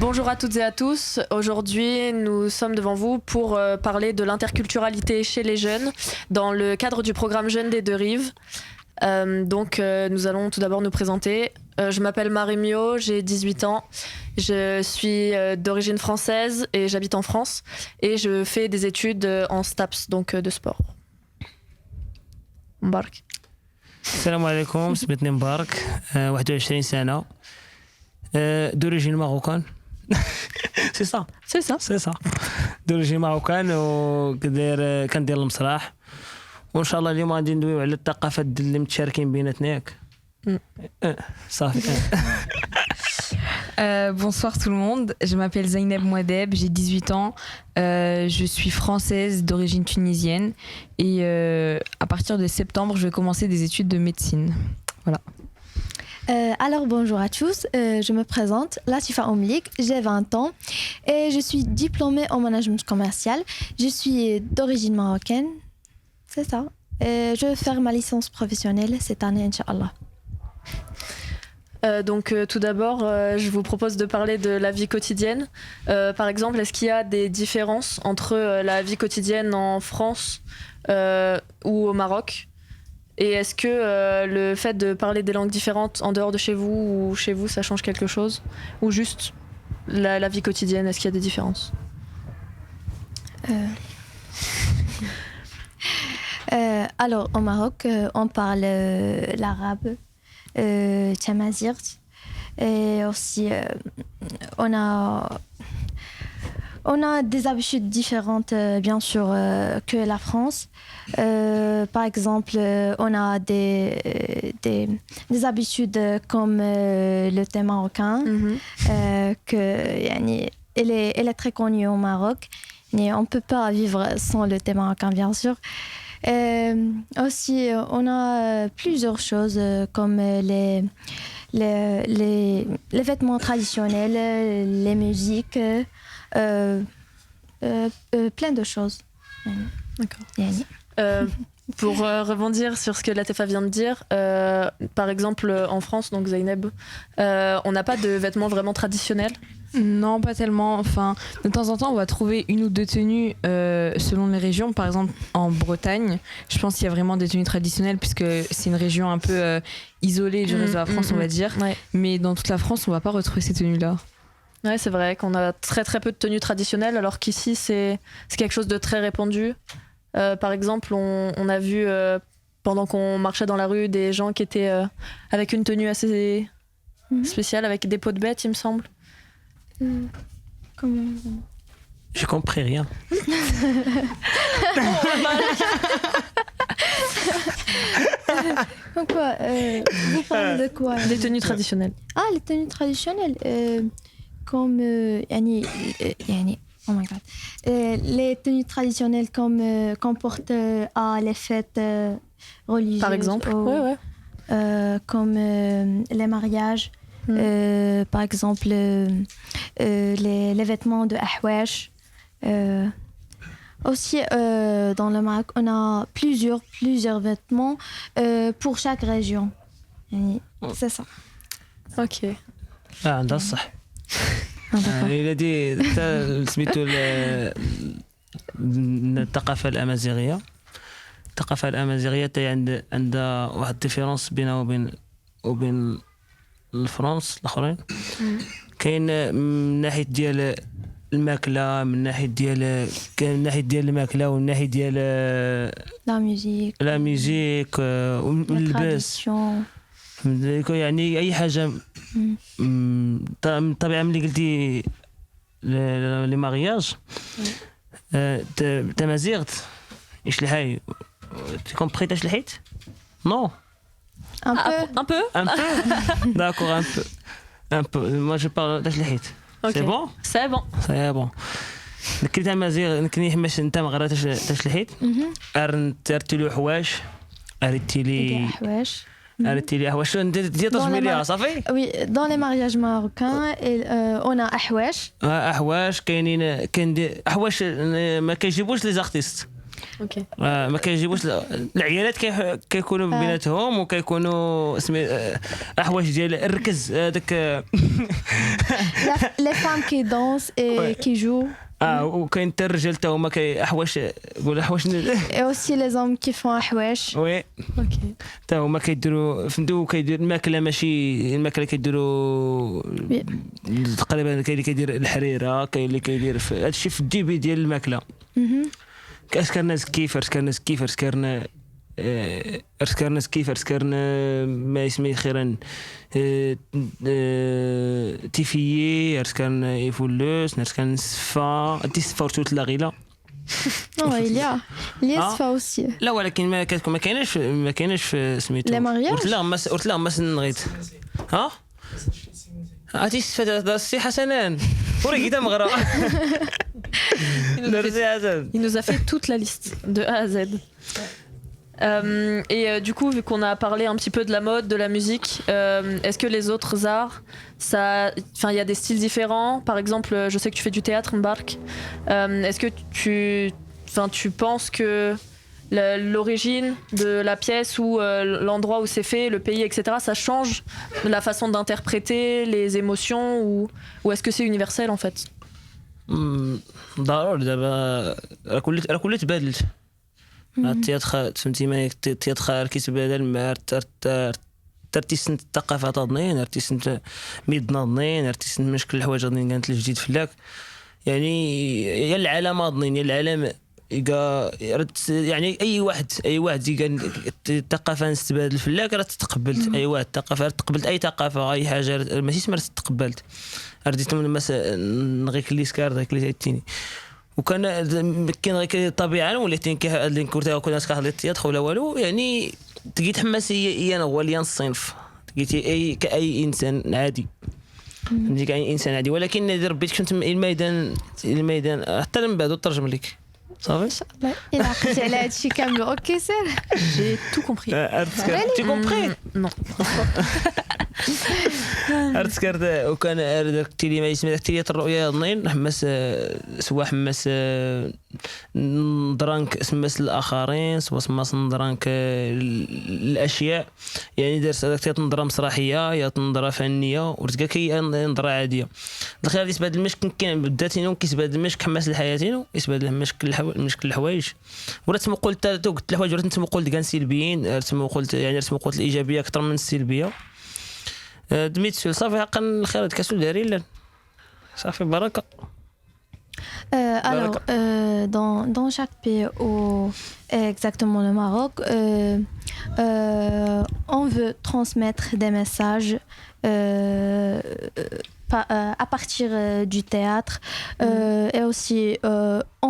Bonjour à toutes et à tous. Aujourd'hui, nous sommes devant vous pour parler de l'interculturalité chez les jeunes dans le cadre du programme Jeunes des Deux Rives. Nous allons tout d'abord nous présenter. Je m'appelle Marie Mio, j'ai 18 ans. Je suis d'origine française et j'habite en France. Et je fais des études en STAPS, donc de sport. Mbark. السلام عليكم سميتني مبارك 21 سنة d'origine marocaine. C'est ça d'origine marocaine كندير المسرح وان شاء الله اليوم غادي ندويو على الثقافات اللي متشاركين بيناتنا ياك صافي. Bonsoir tout le monde, je m'appelle Zaineb Mouadeb, j'ai 18 ans, je suis française d'origine tunisienne et à partir de septembre je vais commencer des études de médecine. Voilà. Alors bonjour à tous, je me présente, Latifa Omlik, j'ai 20 ans et je suis diplômée en management commercial. Je suis d'origine marocaine, c'est ça. Et je vais faire ma licence professionnelle cette année, Inch'Allah. Tout d'abord, je vous propose de parler de la vie quotidienne. Par exemple, est-ce qu'il y a des différences entre la vie quotidienne en France ou au Maroc ? Et est-ce que le fait de parler des langues différentes en dehors de chez vous ou chez vous, ça change quelque chose ? Ou juste la vie quotidienne, est-ce qu'il y a des différences ? Alors, au Maroc, on parle l'arabe, tamazirt, et aussi on a des habitudes différentes, bien sûr, que la France. Par exemple, on a des habitudes comme le thé marocain, elle est très connue au Maroc. Et on ne peut pas vivre sans le thé marocain, bien sûr. Aussi, on a plusieurs choses comme les vêtements traditionnels, les musiques, plein de choses. D'accord. Pour rebondir sur ce que Latifa vient de dire, par exemple en France, donc Zaineb, on n'a pas de vêtements vraiment traditionnels. Non, pas tellement. Enfin, de temps en temps, on va trouver une ou deux tenues selon les régions. Par exemple, en Bretagne, je pense qu'il y a vraiment des tenues traditionnelles puisque c'est une région un peu isolée du reste de la France, on va dire. Ouais. Mais dans toute la France, on ne va pas retrouver ces tenues-là. Ouais, c'est vrai qu'on a très très peu de tenues traditionnelles, alors qu'ici, c'est quelque chose de très répandu. Par exemple, on a vu pendant qu'on marchait dans la rue des gens qui étaient avec une tenue assez spéciale, avec des peaux de bête, il me semble. Comment? J'ai compris rien. Quoi vous parlez de quoi? Des tenues traditionnelles. Ah, les tenues traditionnelles, comme oh my god. Les tenues traditionnelles comme qu'on porte à les fêtes religieuses. Par exemple. Comme les mariages. Par exemple, les vêtements de ahwesh. Aussi, dans le Maroc, on a plusieurs vêtements pour chaque région. C'est ça. Ok. عندها الصح. الذي سميتو الثقافة الأمازيغية. الثقافة الأمازيغية عندها واحد الديفيرونس بينها وبين الفرنس الآخرين. كاين من ناحية ديال الماكلة، من ناحية ديال الماكلة ومن ناحية ديال لا ميوزيك واللباس. يعني أي حاجة طبيعة ملي قلتي لي مارياج تمازيغت ايش لهاي tu compris ايش لحيت non un peu d'accord un peu moi je parle ايش لحيت c'est bon كي تمازيغ كني حماش انت ما غراتش ايش لحيت درتي له حواش اريتي لي ahwash. Oui, dans les mariages marocains, on a ahwash. ahwash كاين ahwash ما كيجيبوش les artistes. اوكي ما كيجيبوش العيالات كيكونوا بيناتهم وكيكونوا احواج ديال الركز هذاك لي فام كي دانس اي كي جو وكاين حتى الرجال حتى هما احواش قول احواش اي اوسي لي زوم كي فون احواش وي اوكي حتى هما كيديروا فهمتوا كيدير الماكله ماشي الماكله كيديروا تقريبا كاين اللي كيدير الحريره كاين اللي كيدير هادشي في الديبي ديال الماكله اشكرنا كيف اشكرنا ما اسمي خيرا تيفيي ارسكان يفولوس نرسكان صفا تيصفا ورتوت لا غيلا نو إليا صفا اوسي لا ولكن ما كايناش سميتو لي مارياج قلت لهم ما نغيت ها عرفتي صفا السي حسنان وري كده مغرا Il nous a fait toute la liste de A à Z. Du coup, vu qu'on a parlé un petit peu de la mode, de la musique, est-ce que les autres arts, il y a des styles différents? Par exemple, je sais que tu fais du théâtre, Mbark. Est-ce que tu penses que l'origine de la pièce ou l'endroit où c'est fait, le pays, etc., ça change la façon d'interpréter les émotions ou est-ce que c'est universel en fait? ضروري دابا راه كل تبادلت التياتر فهمتي ما التياتر كيتبادل مع ارتيست الثقافه تاضنين ارتيست ميد ناضنين ارتيست مشكل الحوايج غاديين كانت الجديد فلاك يعني يا العالم اضنين يا العالم يعني اي واحد الثقافه نستبادل فلاك راه تقبلت اي واحد الثقافه تقبلت اي ثقافه اي حاجه ماشي سمر تقبلت رديت مثلا نغيك لي سكار غيك لي تايتيني وكان كاين غير الطبيعه وليتين اللي كنت كنا كنهضر التياتر ولا والو يعني تجي حماسيه انا هو اللي الصنف تجي اي كاي انسان عادي فهمتي كاي انسان عادي ولكن اذا ربيت كنت الميدان حتى من بعد ترجم لك صافي ان شاء الله الى عقلتي على هادشي كامل اوكي سير جي تو كومبري tu compris non ارتكرت وكان درتي لي ما يسمى درتي لي الرؤيا ظنين حماس سوا حماس درانك سماس الاخرين سوا سماس درانك الاشياء يعني درت هذاك نظره مسرحيه يا نظره فنيه ورتكا كي نظره عاديه الخير يتبادل المشك كاين بالذات انه كيتبادل المشك حماس الحياتين يتبادل المشك الحوايج ولا تما قلت قلت الحوايج ولا تما قلت كان سلبيين تما قلت الايجابيه اكثر من السلبيه دميت صافي حقا الخير كاسو داري صافي بركه. Alors, dans chaque pays, exactement le Maroc, on veut transmettre des messages à partir du théâtre et aussi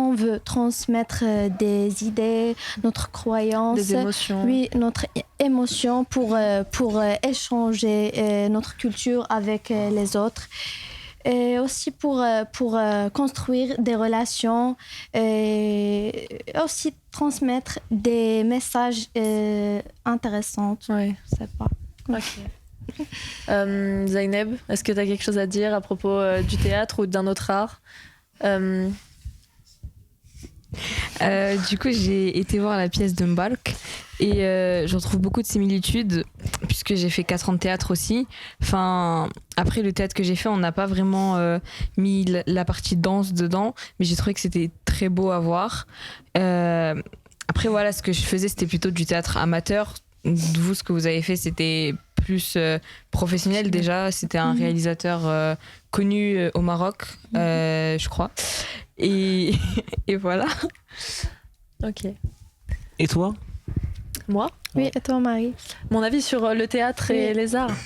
on veut transmettre des idées, notre croyance, des émotions. Oui, notre émotion pour échanger notre culture avec les autres. Et aussi pour construire des relations et aussi transmettre des messages intéressants. Oui. Je sais pas. Ok. Zaineb, est-ce que tu as quelque chose à dire à propos du théâtre ou d'un autre art? Du coup, j'ai été voir la pièce de Mbark et j'en trouve beaucoup de similitudes puisque j'ai fait 4 ans de théâtre aussi. Enfin, après le théâtre que j'ai fait, on n'a pas vraiment mis la partie danse dedans, mais j'ai trouvé que c'était très beau à voir. Après voilà, ce que je faisais, c'était plutôt du théâtre amateur. Vous, ce que vous avez fait, c'était plus professionnel déjà. C'était un réalisateur connu au Maroc, je crois. Et voilà. Ok. Et toi? Moi? Oui, et toi, Marie? Mon avis sur le théâtre et les arts.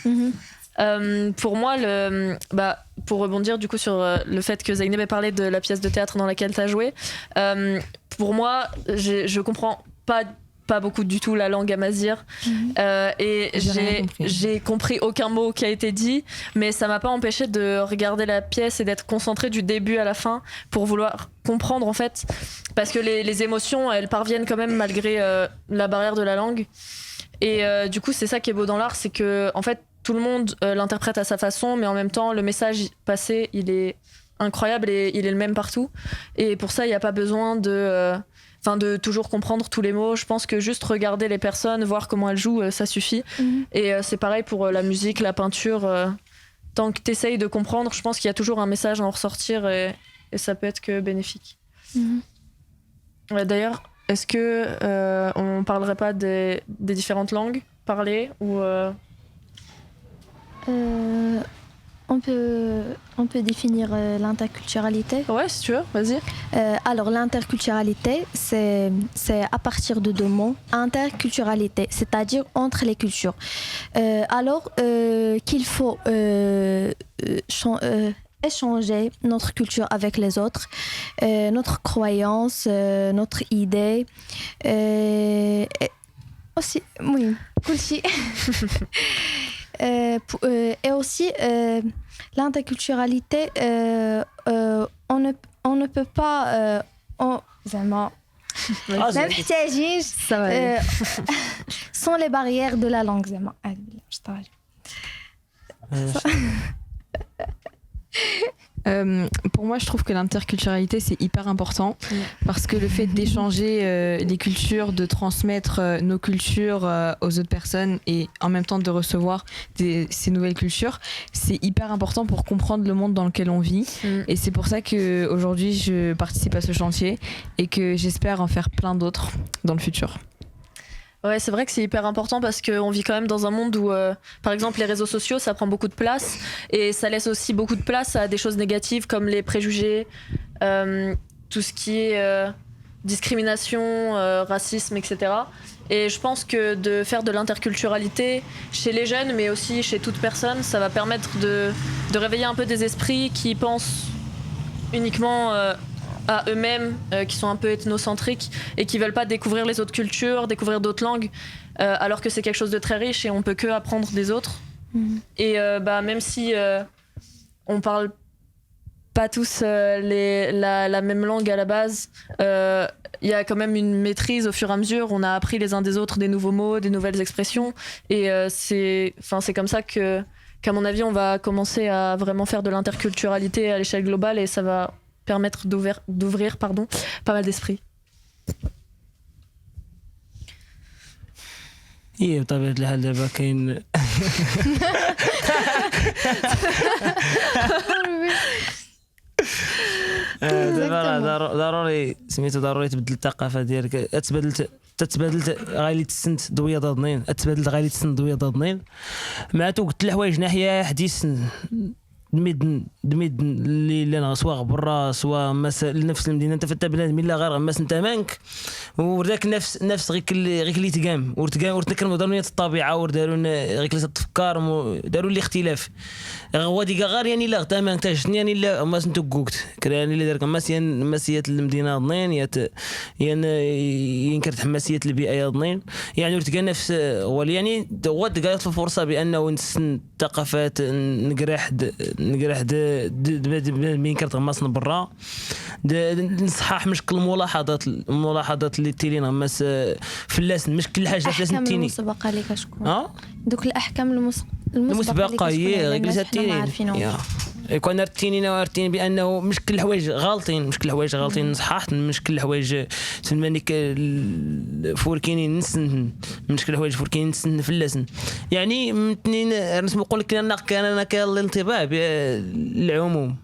Pour moi, pour rebondir du coup sur le fait que Zaineb ait parlé de la pièce de théâtre dans laquelle tu as joué, pour moi, je comprends pas beaucoup du tout la langue amazigh et j'ai compris aucun mot qui a été dit, mais ça m'a pas empêché de regarder la pièce et d'être concentrée du début à la fin pour vouloir comprendre en fait, parce que les émotions elles parviennent quand même malgré la barrière de la langue et du coup c'est ça qui est beau dans l'art, c'est que en fait tout le monde l'interprète à sa façon, mais en même temps le message passé il est incroyable et il est le même partout, et pour ça il n'y a pas besoin enfin de toujours comprendre tous les mots. Je pense que juste regarder les personnes, voir comment elles jouent, ça suffit. Et c'est pareil pour la musique, la peinture. Tant que tu essayes de comprendre, je pense qu'il y a toujours un message à en ressortir et ça peut être que bénéfique. D'ailleurs, est-ce que on parlerait pas des différentes langues parlées ou On peut définir l'interculturalité. Ouais, si tu veux, vas-y. Alors, l'interculturalité, c'est à partir de deux mots. Interculturalité, c'est-à-dire entre les cultures. Alors qu'il faut échanger notre culture avec les autres, notre croyance, notre idée. Aussi, oui, كل et aussi l'interculturalité, on ne peut pas زعما ما محتاجينش sans les barrières de la langue زعما Pour moi, je trouve que l'interculturalité, c'est hyper important parce que le fait d'échanger les cultures, de transmettre nos cultures aux autres personnes et en même temps de recevoir ces nouvelles cultures, c'est hyper important pour comprendre le monde dans lequel on vit. Et c'est pour ça qu'aujourd'hui, je participe à ce chantier et que j'espère en faire plein d'autres dans le futur. Ouais, c'est vrai que c'est hyper important parce qu'on vit quand même dans un monde où, par exemple, les réseaux sociaux, ça prend beaucoup de place et ça laisse aussi beaucoup de place à des choses négatives comme les préjugés, tout ce qui est discrimination, racisme, etc. Et je pense que de faire de l'interculturalité chez les jeunes, mais aussi chez toute personne, ça va permettre de réveiller un peu des esprits qui pensent uniquement à eux-mêmes, qui sont un peu ethnocentriques et qui veulent pas découvrir les autres cultures, découvrir d'autres langues, alors que c'est quelque chose de très riche et on peut que apprendre des autres. Et même si on parle pas tous la même langue à la base, il y a quand même une maîtrise au fur et à mesure. On a appris les uns des autres des nouveaux mots, des nouvelles expressions, et c'est comme ça qu'à mon avis on va commencer à vraiment faire de l'interculturalité à l'échelle globale et ça va permettre d'ouvrir pas mal d'esprits. ايه بطبيعة الحال دابا كاين دابا ضروري سميتو ضروري تبدل الثقافه ديالك تتبادل غالي تسنت دويه ضدنين تتبادل غالي تسنت دويه ضدنين مع تو قلت الحوايج ناحيه حديث دميد اللي انا سواء برا سواء نفس المدينه انت فتا بلاد من لا غير غماس انت مانك ورداك نفس غير اللي تقام ورتنكرموا داروا الطبيعه وداروا غير اللي تفكر داروا لي اختلاف هو ديك غير يعني لا تمام تاجني يعني لا ما انت قوقت كراني اللي دارك مسيات المدينه ضنين ينكر حماسيه البيئه ضنين يعني ورتقى نفس هو يعني ود قالت الفرصه بانه نسن ثقافات نقرح من كرت غماس برا نصحح مشكل الملاحظات اللي تيرين غماس فلاس مش كل حاجه فلاس نتيني المسبقه لك شكون دوك الاحكام المسبقه هي جلساتين يكون رتيني بانه مش كل الحوايج غالطين صححت مش كل الحوايج سلمانيك فوركيني نسن مش كل الحوايج فوركيني نسن فلاسن يعني متنين نقول لك انا كان الانطباع بالعموم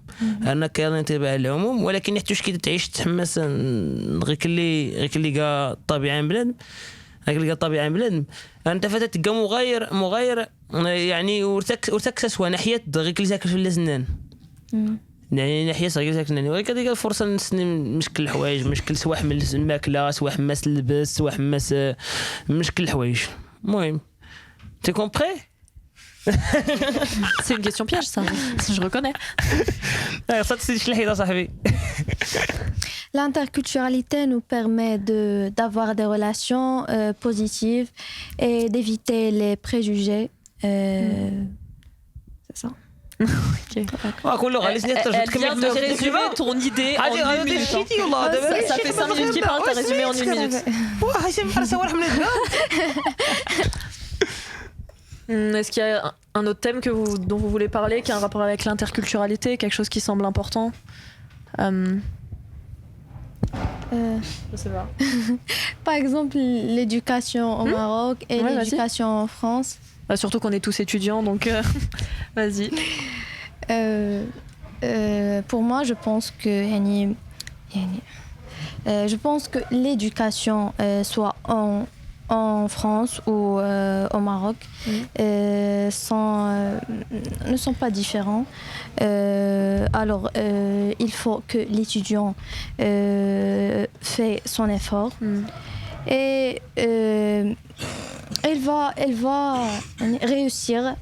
انا كان الانطباع العموم ولكن حتى كي تعيش تحمس غير اللي قا الطبيعه بلاد انت فتات تلقى مغاير يعني ورتك سوا ناحيه غير اللي ساكن في السنان يعني ناحيه غير ساكن ولكن هذيك الفرصه نسن مشكل الحوايج مشكل سواء حمل الماكله سواء حماس اللبس سواء حماس مشكل الحوايج المهم tu comprends. C'est une question piège ça, je reconnais. L'interculturalité nous permet d'avoir des relations positives et d'éviter les préjugés. C'est ça. Ok. Elle vient de résumer ton idée en 1 minute. Ça fait 5 minutes qu'il parle, t'as résumé en 1 minute. Est-ce qu'il y a un autre thème dont vous voulez parler, qui a un rapport avec l'interculturalité, quelque chose qui semble important Je sais pas. Par exemple, l'éducation au Maroc et l'éducation en France. Bah, surtout qu'on est tous étudiants, donc vas-y. Pour moi, je pense que l'éducation soit en France ou au Maroc ne sont pas différents. Alors, il faut que l'étudiant fait son effort et elle va réussir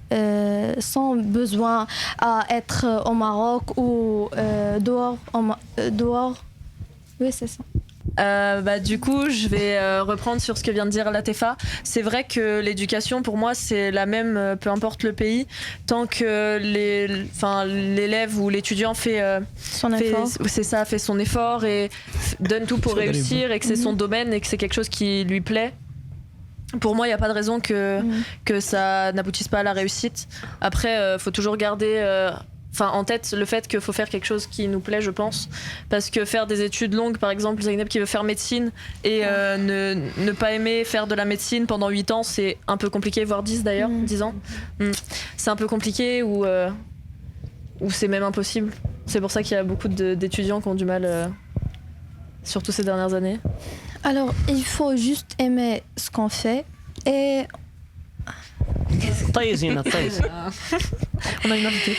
sans besoin à être au Maroc ou dehors. Oui, c'est ça. Du coup, je vais reprendre sur ce que vient de dire Latefa. C'est vrai que l'éducation, pour moi, c'est la même, peu importe le pays, tant que l'élève ou l'étudiant fait son effort et donne tout pour réussir et que c'est son domaine et que c'est quelque chose qui lui plaît. Pour moi, il n'y a pas de raison que ça n'aboutisse pas à la réussite. Après, faut toujours garder en tête le fait qu'il faut faire quelque chose qui nous plaît, je pense. Parce que faire des études longues, par exemple, Zainab qui veut faire médecine et ne pas aimer faire de la médecine pendant 8 ans, c'est un peu compliqué, voire 10 d'ailleurs, 10 ans. C'est un peu compliqué ou c'est même impossible. C'est pour ça qu'il y a beaucoup d'étudiants qui ont du mal, surtout ces dernières années. Alors, il faut juste aimer ce qu'on fait et... On a une invitée.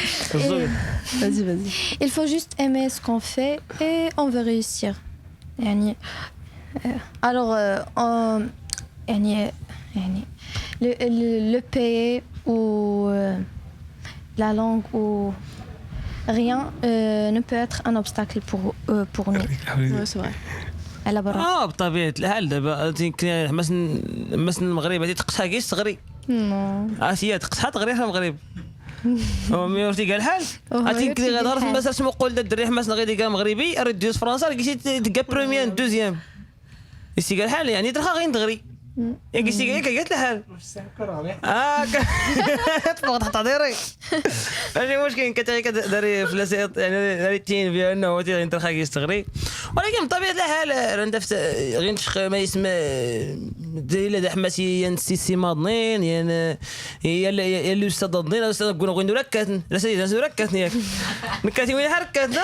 Vas-y. Il faut juste aimer ce qu'on fait et on veut réussir. Alors, le pays ou la langue ou rien ne peut être un obstacle pour nous. Ouais, c'est vrai. بطبيعة الحال دابا يمكن مثلا المغرب هذه تقصها كيس تغري عرفتي تقصها تغري في المغرب ميورتي كاع الحال عرفتي يمكن غادي مثلا سمو قول الدري مثلا غادي كاع مغربي راه دوز فرنسا لقيتي تلقى بروميير دوزيام يسي كاع الحال يعني درها غير تغري يا قلتي كاع قالت الحال تبغى تحط عذيري ماشي مشكل كداري فلاسيط يعني داريتين بانه غير درها كيس تغري ولكن بطبيعه الحال رندفت غير نفخ ما يسمى دايله د حماسي نسيسي ماضنين يعني هي الاستاذ ضنين الاستاذ نقولوا غير نركاتن لا سيدي نركاتني ياك نكاتي وين حركاتنا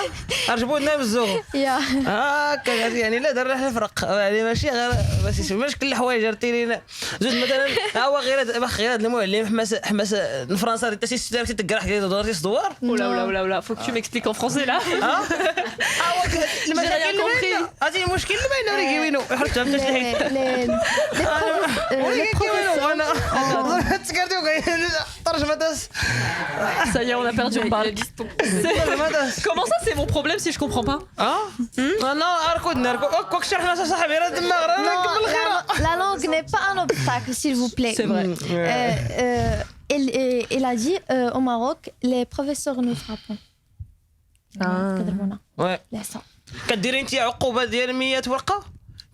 ارجبونا بالزوغ هكا يعني لا دار راه الفرق يعني ماشي غير بس ماشي كل الحوايج رتي لينا زوج مثلا هو غير هذا المعلم حماسه فرنسا انت سي تقرح كي دورتي صدوار ولا faut que tu m'expliques en français là. المشاكل هذه المشكل ما ينوري وينو حرتها بتشلحي انا تسكرتو ترجمه داس Ça y est, on a perdu, on parle. Comment ça, c'est mon problème si je comprends pas? La langue n'est pas un obstacle, s'il vous plaît. C'est vrai. Il a dit au Maroc, les professeurs nous frappent. Ouais. كديري انت عقوبه ديال 100 ورقه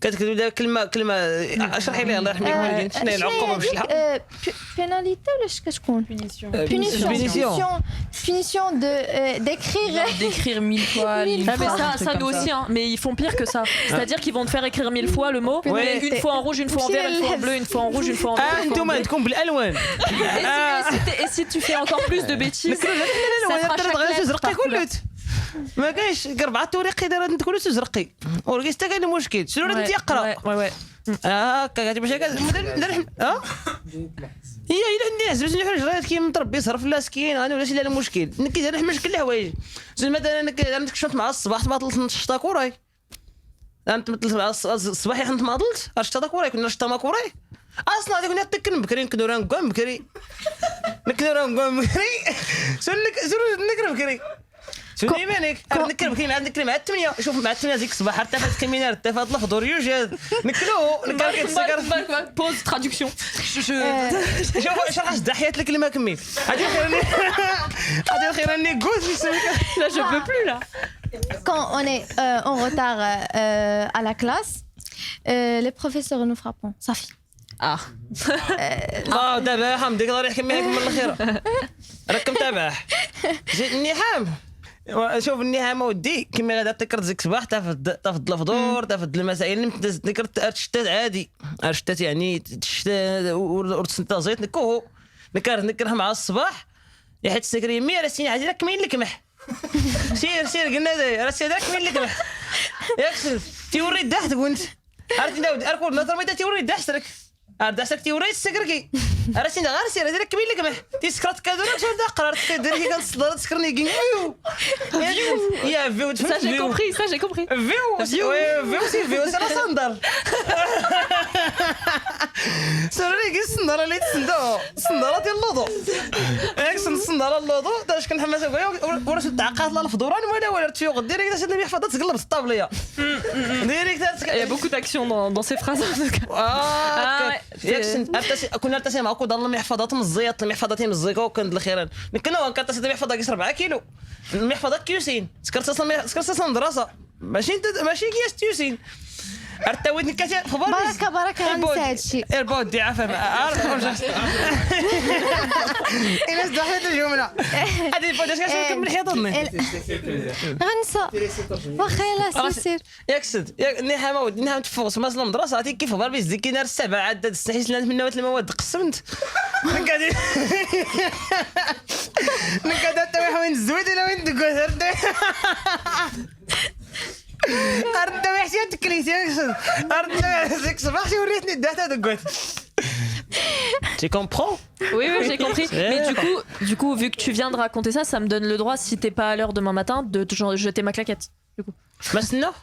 كتكتب لها كلمه اشرحي لي الله يرحمك والدين شنو هي العقوبه بشلحه pénalité ولا اش كتكون punition d'écrire 1000 fois ça nous aussi hein, mais ils font pire que ça, c'est-à-dire qu'ils vont te faire écrire 1000 fois le mot mais une fois en rouge, une fois en vert, une fois en bleu, une fois en rouge, une fois en vert. انتم تكون بالالوان et si tu fais encore plus de bêtises ça fera ما كاينش 4 ورقي دايره تكون زرقي ورقي حتى كاين مشكل شنو انت يقرا هكا باش هي الناس باش نحوج راه كي متربي صرف لا سكين انا ولا شي لا المشكل كيدير نحمش كل الحوايج زعما مثلا انا كشفت مع الصباح تماطلت نشطا كوراي انا تمطلت مع الصباح حنت ماطلت رشطا كوراي كنا نشطا ما كوراي اصلا هذيك كنا تكن بكري نكدو نقوم بكري شنو نكرب بكري شنو يمانك نكرب كلمه عندك كلمه 8 شوف مع 8 ديك الصباح ارتفعت كمينه ارتفعت الخضر يوجد نكلو pause traduction شوف شرح دحيات الكلمه كمي هذه خير اني قوس là je peux plus là. Quand on est en retard à la classe les professeurs nous frappent صافي دابا حام ديك راه يحكم لك من الاخير راك متابع زيدني حام شوف النهامه ودي كيما غادا تكرت زيك صباح تفضل الفطور تفضل المسائل اللي تذكرت ارشتات عادي ارشتات يعني ورسنت زيت نكو نكره مع الصباح يا حيت السكري مي راه سين عادي راك كمين لكمح سير قلنا راه سير راك كمين لكمح ياك تيوري الضحك وانت عرفتي داود اركود نظر ما تيوري الضحك داسك تيوري السكركي راه سين غير سير هذاك كمين لكمح تيسكرت كادو لا شنو قررت ديري كنصدر تسكرني كيو يا فيو Ça j'ai compris. فيو سي صندر سري كي الصندره اللي تسندو الصندره ديال اللوضو ياك الصندره اللوضو داش كنحمس ورا شد تعقات لا الفضوران ولا تيوغ ديريكت شد المحفظه تقلب الطابليه ديريكت Il y a beaucoup d'actions dans ces phrases en tout cas. ياك كنا نرتسم معكو ضل المحفظات مزيط المحفظات مزيكا وكان الاخيرا كنا كنرتسم المحفظه كيس 4 كيلو المحفظه كيوسين سكرت اصلا دراسه ماشي كياس تيوسين ارتويت كثير خبر بركه غنسى هادشي ايربود دي عافا عارف الناس دخلت الجمله هذه البوداش كنكمل حيطني غنسى واخا يلا سير ياكسد نحا ودي نحا تفوس مثلا المدرسه كيف خبر بيز ديك نار السبع عدد استحيس لنا من نوات المواد قسمت نكادي تا وين الزويد ولا وين دكوت أرد وحشة تكليتي أرد وحشة صباح وريتني الداتا دقوت. Tu comprends? Oui, j'ai compris. Mais du coup, vu que tu viens de raconter ça, ça me donne le droit, si t'es pas à l'heure demain matin, de te jeter ma claquette. Du coup. Maintenant?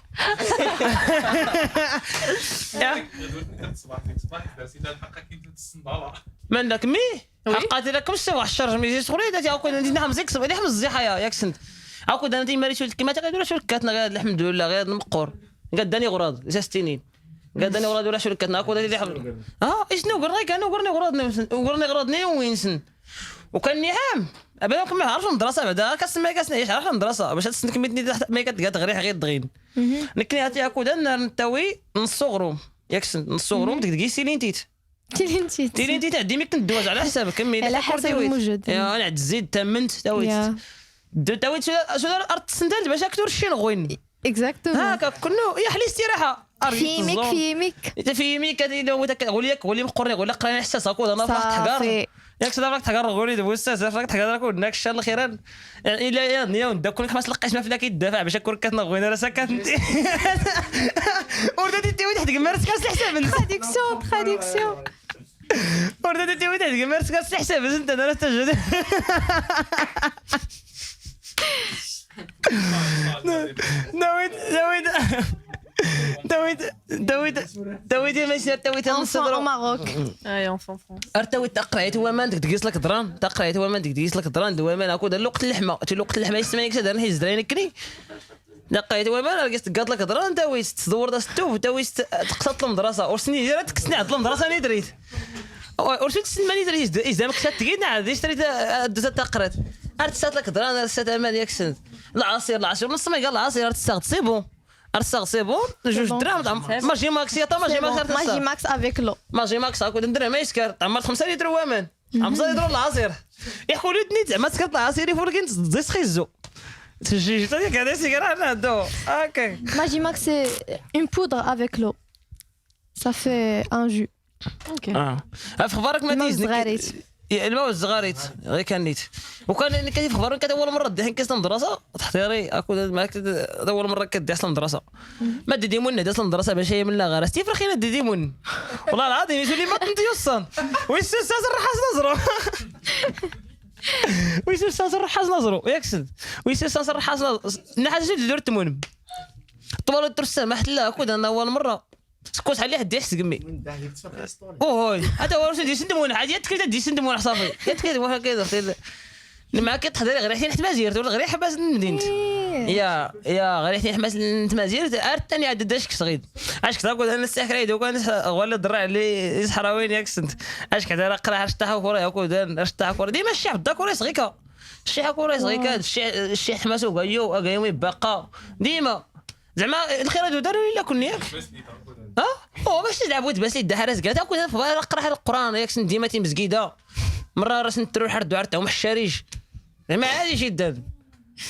من داك مي حقاتي لك مش واحد الشرج ميجي صغير داتي هاكو ندير زيك صباح حمز الزحايا ياك سنت هاكو انا تيماري شويه كيما تقدر شركاتنا غير الحمد لله غير المقور قداني غراض 6 سنين قداني غراض ولا شركاتنا هاكو اللي حمل اشنو قرني كانوا قرني غراضني وينسن وكان نعم ابانك ما عرفش المدرسه بعدا كسمع كاسنعيش عارف المدرسه باش تسنك كميتني ما كتقاد غير دغين نكني هاتي هاكو نتاوي نص غروم ياكسن نص غروم ديك سيلينتيت تيلينتيت عندي ميك ندوز على حسابك كمل على حسب الموجود يا انا عاد زيد تمنت تاويت شنو ارت سندال باش اكثر شي نغوين اكزاكتومون هاكا كنو يا حلي استراحه فيميك هذه لو قول لي مقرني قول لك قراني حساس هاكو انا فرحت حقار ياك صداك تحقر قولي دابا استاذ فرحت حقار كون داك الشهر الاخيران الا يا نيا وندا كون خمس لقيت ما فينا كيدافع باش كون كتنغوين راه ساكت انت وردتي تي واحد كمرت كاس الحساب تراديكسيون وردتي تي واحد كمرت كاس الحساب انت انا تجد دويت ماشي دويت الصدر ماروك اي اونفون فرونس ارتويت قريت هو مان تقيس لك دران تقريت هو مان تقيس لك دران دو مان هاكو دار الوقت اللحمه الوقت اللحمه يسمعني كذا نحيز دراني كني لقيت هو مان لقيت قاد لك دران دويت تدور دا ستوف دويت تقصت المدرسه ورسني ديرت كسني عند المدرسه ني دريت ورسيت سنماني دريت اذا ما كنت تقيد عاد اشتريت دزت تقرات ارتسات لك دران ارتسات امان ياك سنت العصير نص ما قال العصير ارتسات سي بون سي بون جوج دراهم ماجي ماكس يا ماجي ماكس افيك لو ماجي ماكس هاكو ندير ما يسكر عمرت 5 لتر وامان 5 لتر العصير يقولوا لي زعما سكرت العصير يفركين تزيد خيزو تجي تاك هذا سيجاره انا دو اوكي ماجي ماكس سي اون بودر افيك لو ça fait un jus اوكي في خبارك ما تيزني الماء الزغاريت غير كان نيت وكان كيف خبرني كانت اول مره دحين كاس المدرسه تحضيري اكو معاك اول مره كدي اصلا المدرسه ما ديمون دي اصلا المدرسه باش هي من لا غير استي فرخينا ديمون والله العظيم يسولي ما كنت يوصل ويسو استاذ الرحاس نظرو ويسو استاذ الرحاس نظرو ياكسد ويسو استاذ الرحاس نحاس دير تمون طوال الدرس سمحت له اكو انا اول مره سكوت عليه حد يحس قمي اوه هذا هو دي سندمون عادي كذا دي سندمون صافي كذا واحد كذا لما كتحضر غير حتى تمازير ولا غير حباس المدينه يا غير حتى حباس تمازير ثاني عاد داشك صغيد اش كذا قول انا السحر يدو كان ولا الدرع اللي يسحراوين ياك سنت اش كذا قرا اشتاح كوري هاكو دار اشتاح كوري ديما الشعب دا كوري صغيكا الشيخ كوري صغيكا الشيخ حماسو قايو قايوي باقا ديما زعما الخير هادو داروا لي كون ياك باش تلعبوا بس لي حراس كاع كنت نقرا القران ياك ديما تي مسكيده مره راس نترو حرد عرتهم الشريج زعما عادي جدا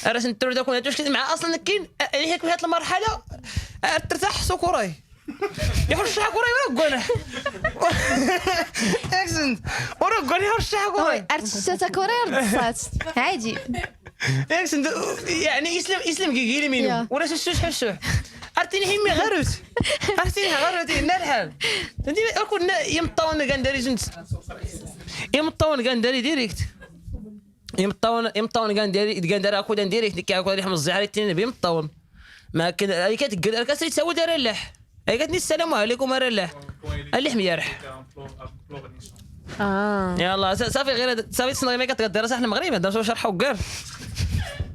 راه سنتر داك واش مع اصلا كاين هيك في هذه المرحله ترتاح سكوراي يحوش الشحك وراي ولا قنح اكسنت ورا قنح يحوش الشحك وراي ارتشتا كورير بصات عادي اكسنت يعني اسلم كيقيلي منو ولا شوش حشوح ارتيني حمي غروت ارتيني غروتي نالحال انت كون يمطون كنداري جنت يمطون كنداري ديريكت يمطون كنداري اكو ديريكت كاكو ريح من الزعري التين بيمطون ما كان هي كتقدر كاسري تساوي دار اللح هي كتني السلام عليكم اللح اللح ميرح يلا صافي غير صافي تصنعي ما كتقدر صح المغرب هذا واش شرحوا كاع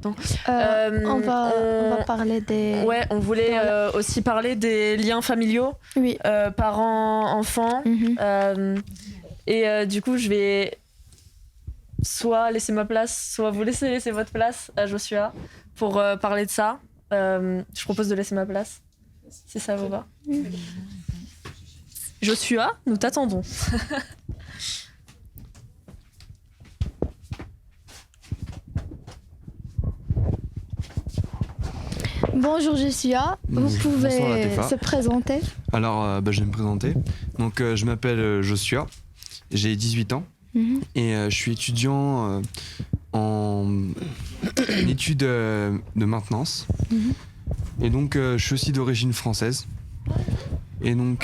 on va parler des... Ouais, on voulait aussi parler des liens familiaux, oui. Parents, enfants. Et du coup, je vais soit laisser ma place, soit vous laisser votre place à Joshua pour parler de ça. Je propose de laisser ma place, si ça vous va. Joshua, nous t'attendons. Bonjour Joshua, vous pouvez se présenter. Alors, je vais me présenter. Donc, je m'appelle Joshua, j'ai 18 ans et je suis étudiant en études de maintenance. Et donc, je suis aussi d'origine française. Et donc,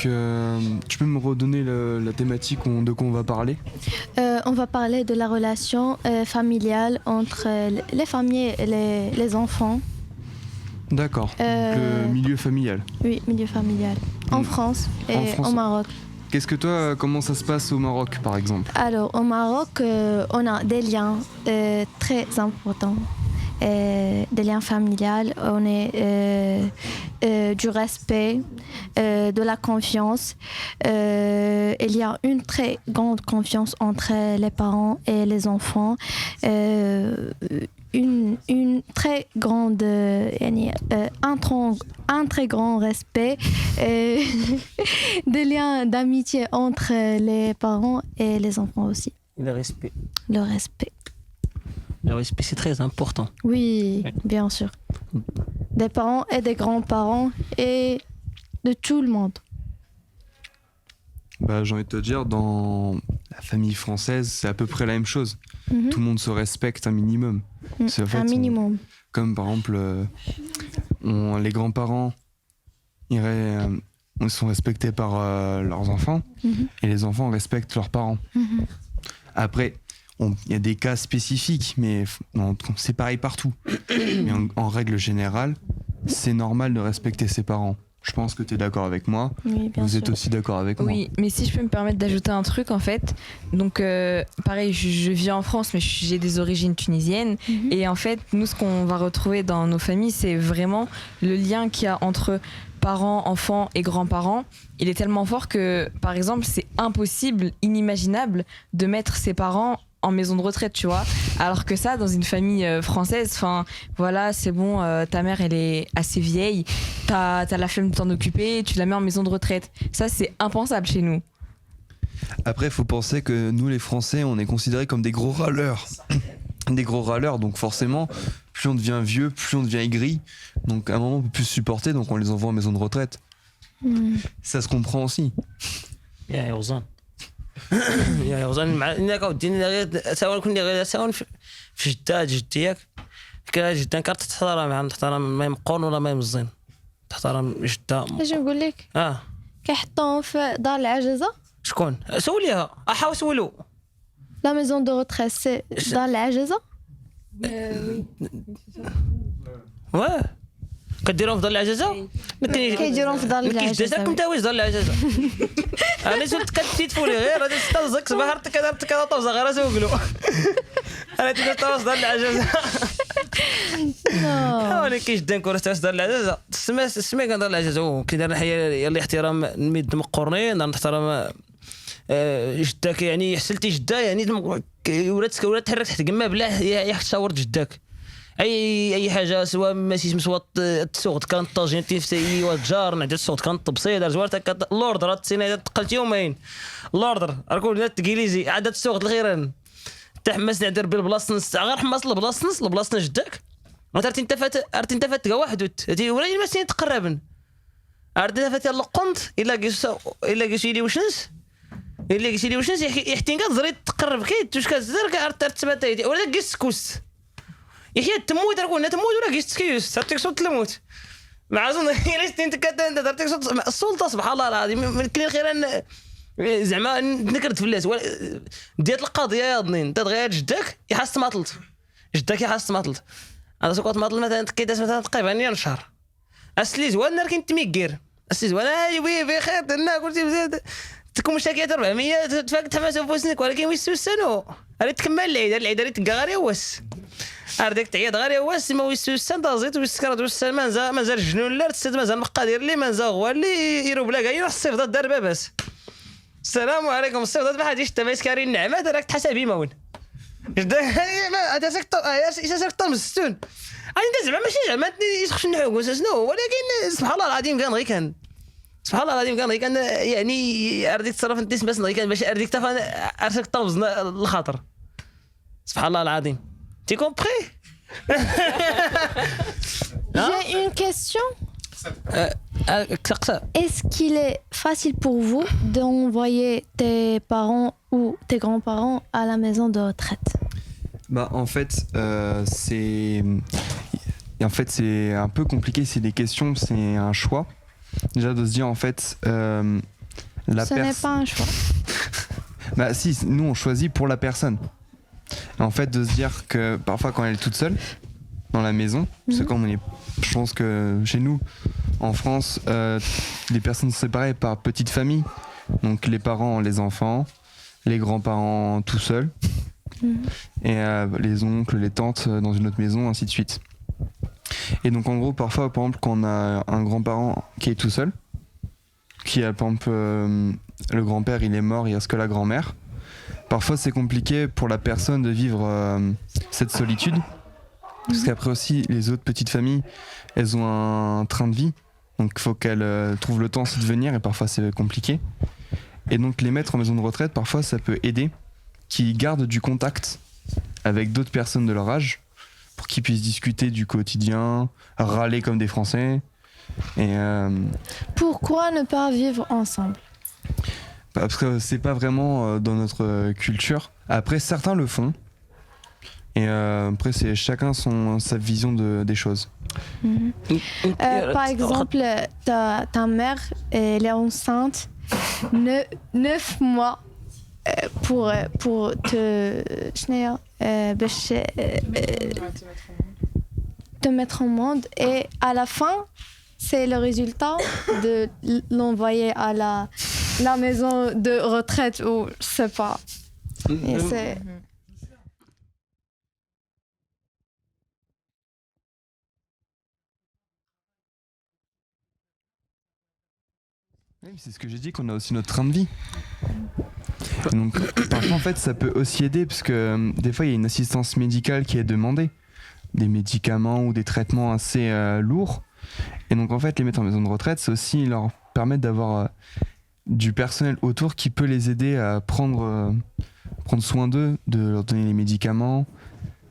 tu peux me redonner la thématique de quoi on va parler ? On va parler de la relation familiale entre les familles et les enfants. D'accord. Le milieu familial. Oui, milieu familial. En France et au Maroc. Qu'est-ce que toi, comment ça se passe au Maroc par exemple ? Alors au Maroc, on a des liens très importants. Des liens familiaux, on est du respect, de la confiance. Il y a une très grande confiance entre les parents et les enfants. Une très grande un très grand respect des liens d'amitié entre les parents et les enfants aussi. Le respect c'est très important. Oui, bien sûr. Des parents et des grands-parents et de tout le monde. J'ai envie de te dire, dans la famille française, c'est à peu près la même chose. Tout le monde se respecte un minimum. C'est, en fait, un minimum. Comme par exemple, les grands-parents ils sont respectés par leurs enfants et les enfants respectent leurs parents. Après, il y a des cas spécifiques, mais c'est pareil partout. Mais en règle générale, c'est normal de respecter ses parents. Je pense que tu es d'accord avec moi. Oui, bien Vous sûr. êtes aussi d'accord avec moi. Oui, mais si je peux me permettre d'ajouter un truc en fait. Donc pareil, je vis en France, mais j'ai des origines tunisiennes. Et en fait, nous, ce qu'on va retrouver dans nos familles, c'est vraiment le lien qu'il y a entre parents, enfants et grands-parents. Il est tellement fort que, par exemple, c'est impossible, inimaginable de mettre ses parents en maison de retraite, tu vois. Alors que ça, dans une famille française, enfin, voilà, c'est bon, ta mère, elle est assez vieille, t'as la flemme de t'en occuper, tu la mets en maison de retraite. Ça, c'est impensable chez nous. Après, il faut penser que nous, les Français, on est considérés comme des gros râleurs. Des gros râleurs, donc forcément, plus on devient vieux, plus on devient aigri. Donc à un moment, on peut plus se supporter, donc on les envoie en maison de retraite. Ça se comprend aussi. يا وزان يا وزان مع انك وديني غير سواء كنا غير سواء في جدتك كان جدا كتحترم تحترم ما يمقون ولا ما يمزين تحترم جده. اش نقول لك كيحطوهم في دار العجزه. شكون سوليها احاول سولو لا ميزون دو روتريت سي دار العجزه. واه كديرهم في دار العجزه كيديرهم في دار العجزه. كيش كنت واش دار العجزه انا زلت كتيتفولي غير هذا ستلزق صباحرتك كذا طوزه غير سوقلو انا تقدر توصل دار العجزه انا كيش دان كره دار العجزه سمي كان دار العجزه كيدير نحيا يلي احترام الميد مقرنين نحترم جدك يعني حسلتي جده يعني ولات تحرك تحت قمه بلا يا تصور جدك اي حاجه سواء ماشي مسوا السوق كان طاجين تيفتي وجار نعد السوق كان طبسيدر زوارتك اللوردر السنه تقلت يومين اللوردر ركون الانجليزي عدد السوق الخيران تحمس نعدر بالبلاصه غير حماس البلاصه جدك عرفتي انت فات كاع واحد ولا ما سين تقربن عرفتي انت فات القنت الا قلتي لي وشنس يحتين كتزري تقرب كي توش كزر كتباتي ولا كيس كوس يحيى تموت راكو تموت ولا كيس كيوس تعطيك صوت الموت مع زون علاش انت تعطيك صوت السلطه سبحان الله العظيم من كل خير زعما نكرت فلاس ديال القضيه يا ضنين انت غير جدك يحس ماطلت هذا سوقات ماطل مثلا كيداز مثلا تقريبا نشهر اسلي زوان نار كنت ميكير اسلي زوان وي بخير درنا قلت بزاد تكون مشاكيات 400 تفاك تحمس فوسنك ولكن ويسو السنو راه تكمل العيد راه تلقى غير يواس اردك تعيد غير يواس ما ويسو السن دازيت ويسكرات والسن مازال الجنون لا تسد مازال مقادير لي مازال هو اللي يرو بلا كاع الصيف ضد الدرب بس السلام عليكم الصيف ضد ما حدش تماسكاري النعمات راك تحسبي مون هذا سكتور مستون انت زعما ماشي زعما يسخش النحو شنو ولكن سبحان الله العظيم كان غير كان يعني ارديك تصرف انت بس غير كان باش ارديك تفا ارسك طوز الخاطر سبحان الله العظيم تي كومبري. J'ai une question. Est-ce qu'il est facile pour vous d'envoyer tes parents ou tes grands-parents à la maison de retraite? Bah en fait c'est un peu compliqué, c'est des questions, c'est un choix. Déjà de se dire en fait Ce n'est pas un choix. Bah si, nous on choisit pour la personne. En fait de se dire que parfois quand elle est toute seule dans la maison, parce que comme je pense que chez nous en France les personnes sont séparées par petites familles, donc les parents, les enfants, les grands-parents tout seuls et les oncles, les tantes dans une autre maison, ainsi de suite. Et donc en gros parfois par exemple quand on a un grand-parent qui est tout seul, qui a par exemple le grand-père il est mort, il reste que la grand-mère, parfois c'est compliqué pour la personne de vivre cette solitude, parce qu'après aussi les autres petites familles elles ont un train de vie, donc il faut qu'elles trouvent le temps aussi de venir et parfois c'est compliqué. Et donc les mettre en maison de retraite parfois ça peut aider, qu'ils gardent du contact avec d'autres personnes de leur âge pour qu'ils puissent discuter du quotidien, râler comme des Français. Et pourquoi ne pas vivre ensemble? Parce que c'est pas vraiment dans notre culture. Après certains le font. Et après c'est chacun sa vision des choses. Par exemple, ta mère elle est enceinte 9 mois pour te mettre au monde, et à la fin c'est le résultat de l'envoyer à la maison de retraite ou je sais pas. Et c'est Oui, c'est ce que j'ai dit, qu'on a aussi notre train de vie. Et donc parfois en fait ça peut aussi aider, parce que des fois il y a une assistance médicale qui est demandée, des médicaments ou des traitements assez lourds, et donc en fait les mettre en maison de retraite c'est aussi leur permettre d'avoir du personnel autour qui peut les aider à prendre soin d'eux, de leur donner les médicaments,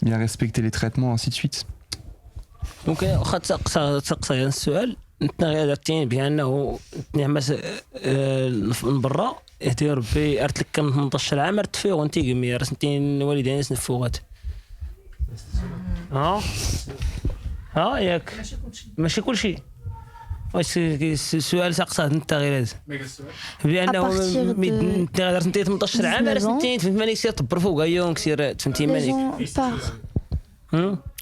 bien respecter les traitements, ainsi de suite. Donc واخا تسقسي السؤال انت غير درتي بانه نعمس من برا يهدي ربي ارت لك كم 18 عام رت فيه وانت قمي رسنتين والدين سنفوغات ياك ماشي كل شيء. واش السؤال سقساه انت غير هذا بانه انت غير رسنتي 18 عام رسنتين فهمت ماني سير طبر فوق يوم كسير فهمتي ماني